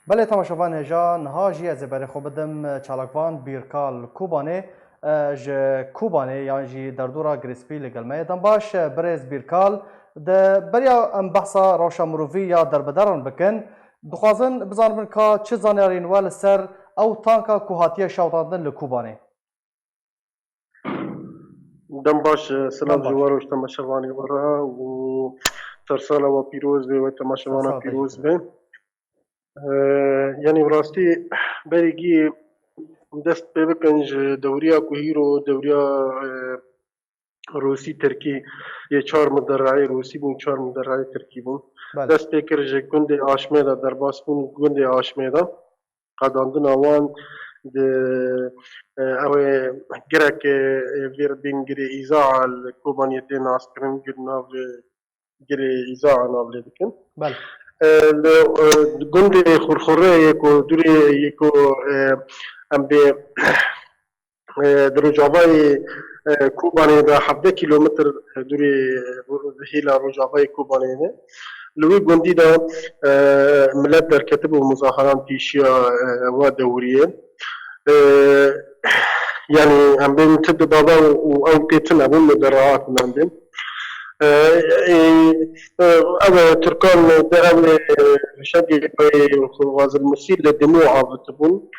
بله تماشاوان هجا نهاجی از بر خو بدم چالاکوان بیرکال کوبانه ج کوبانه یان جی در دورا گریسپی لگل میدان باش برز بیرکال د بریا ام بحثا روشا مروفی یا در بدران بکن دخوازن بزانم که چه زانیارین وال سر او تانکا کوهاتیه شاوتاندن لکوبانه دم باش سلام جوار و تماشاوانی ورا و ترسالا و پیروز به و تماشاوانا پیروز به يعني براستي بريجي دست ببکنج دوریا کوهیرو دوریا روسی ترکی یه 4 مدرعی روسی بون 4 مدرعی ترکی بون دست بکرج گند آشمیدا در باس بون گند آشمیدا قداندن آوان د اوه گرک ویردین گری ایزاع الكوبانيتين عسكرين قلنا گری ایزاع نابلی بکن بله گند خورخوره یکو دوری یکو ام به رجابای کوبانه دا 17 کیلومتر دوری هیلا رجابای کوبانه نه لوی گندی دا ملت در کتب و مظاهران پیشیا و دوریه يعني ام بين تد بابا او قيتنا بون مدرعات من بين أنا تركان دائما شقي غاز المسير للدموع بتبون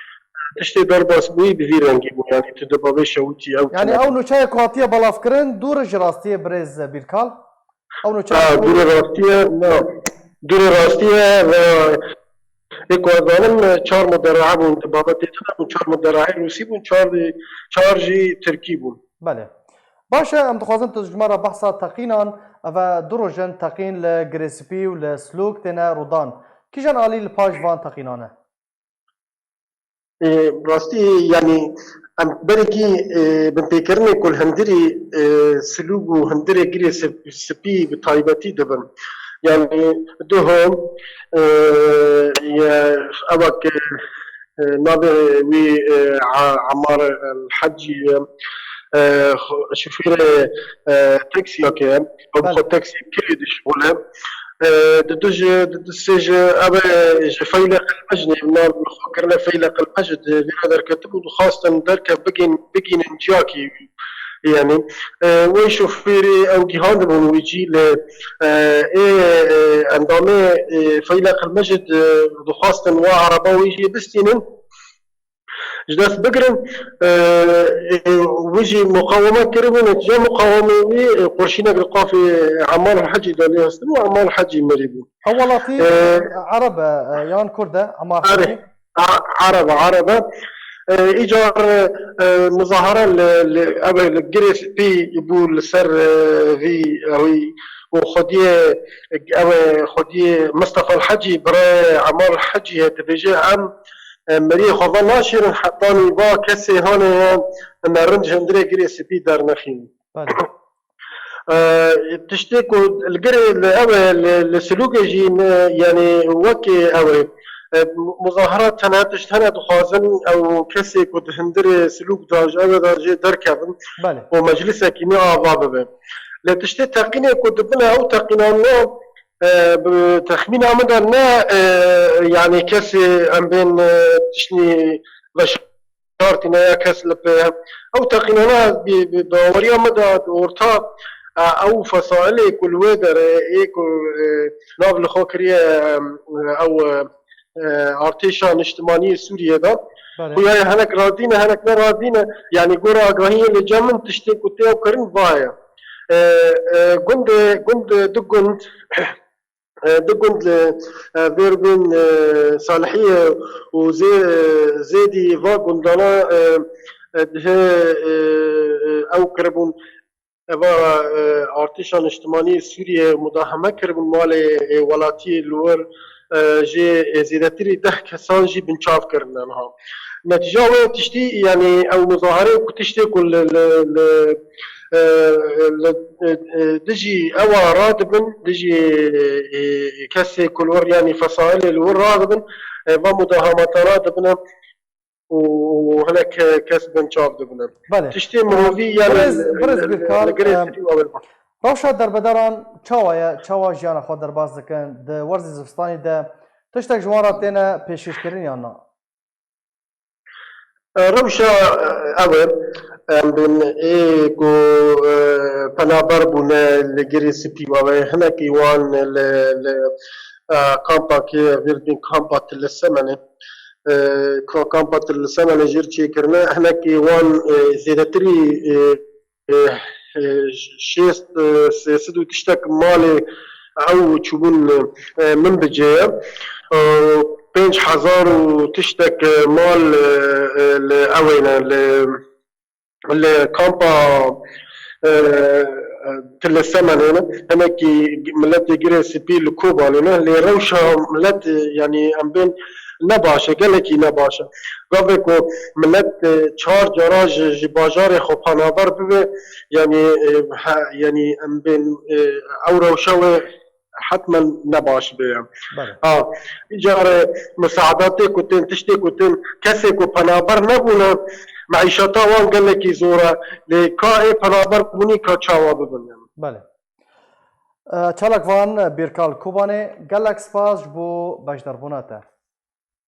تشتي ضربة سبوي بفيرانجي يعني تدبابي شوتي أو يعني أو نوشاي كواتية بلافكرين دور جراستية بريز بيركال أو نوشاي دور راستية دور راستية ایک وادانم 4 مدرعه بون دبابا دیتنا بون 4 مدرعه روسی بون 4 جی ترکی بون بله باشه ام دخوازن تجمع بحثا تقینان و دروجن تقین لگریسپی و لسلوک تنا رودان کیجان آلی لپاش وان تقینانه راستی يعني ام بركي بنفكرني كل هندري سلوك وهندري جري سبي بطايبتي دبن يعني دوهم يا أباك نابي وي عمار الحجي شوفير تاكسي اوكي او بخو تاكسي كل دي شغله ددوج دسج ابا فيلق المجني من فكرنا فيلق المجد بهذا الكتب وخاصه ذلك بقين نجاكي يعني وين شوفيري او جهاد بون ويجي ل اندامي فيلق المجد خاصه وعربه ويجي بستين جداس بقرن ويجي مقاومات كربون جا مقاومة قرشينا بالقافي عمال الحجي دالي هستمو عمال الحجي مريبون أولاتي عرب يان كردة عمال الحجي عرب إيجار مظاهرة الجريس بي يبول سر في أوي وخديه خديه مصطفى الحجي برا عمال الحجي تبجي عم مري خدا ناشر حطاني با كسي هون نرنج هندري جري سبي دار نخين تشتكو الجري السلوك جين يعني وكي او مظاهرات تناتش تنا دخازن او كسي كود هندري سلوك داج او داج دركبن ومجلس كيمياء عبابه لا تشتي تقيني كود بنا او تقينا بتخمين عمدنا يعني كسي ام بين تشني بشارتنا كاس او تقينا بوريا مدى ورتا او فصائل كل ويدر ايكو نابل خوكريا او ارتيشان اجتماعي سوريا ده ويا هناك رادينا هناك ما رادينا يعني قرا اغاهيه اللي جامن تشتي كوتي او كرين بايا قند دقند دقند بيربين صالحية وزيدي فاقندانا او كربون ارتشان اجتماعي سوريا مداهمة كربون مالي ولاتي لور جي زيادتري 10 كسان جي بنشاف كرنانها نتيجة تشتي يعني او مظاهرة تشتي كل دجي أوا رادبن دجي كسي كل ور يعني فصائل الور رادبن ومداهمات رادبن وهناك كسبن شاف دبن تشتي مروفي يعني برز بيركال روشا در بدران چاوا جیان خود در باز دکن د ورز زفستانی ده تشتێک ژوان را تێنە پێشکردن یان نا؟ روشا اوه بین ایگو پنابر بونه لگری سپی و هنکی وان کامپا که ویردین کامپا تلسمنه کامپا تلسمنه جیر چی کرنه هنکی وان زیادتری شیست سیسد و تشتک مال او چوبون من بجيه 5000 و تشتك مال اوينا الكامبا تل السمن هنا كي ملت جري سبي الكوبا لنا اللي روشة ملت يعني ام بين نباشه گلکی نباشه گاوه کو ملت 4 جراج جباجار خو پنابر ببه يعني ام بين او روشة حتما نباش بهم جار مساعداتي كنتن تشتي كنتن كسي كو پنابر نبونا معيشتا وان قال لك زورا لكاي پنابر كوني كا چاوا ببنن بله چالک وان بیرکال کوبانه گلک سپاس بو بشدربوناته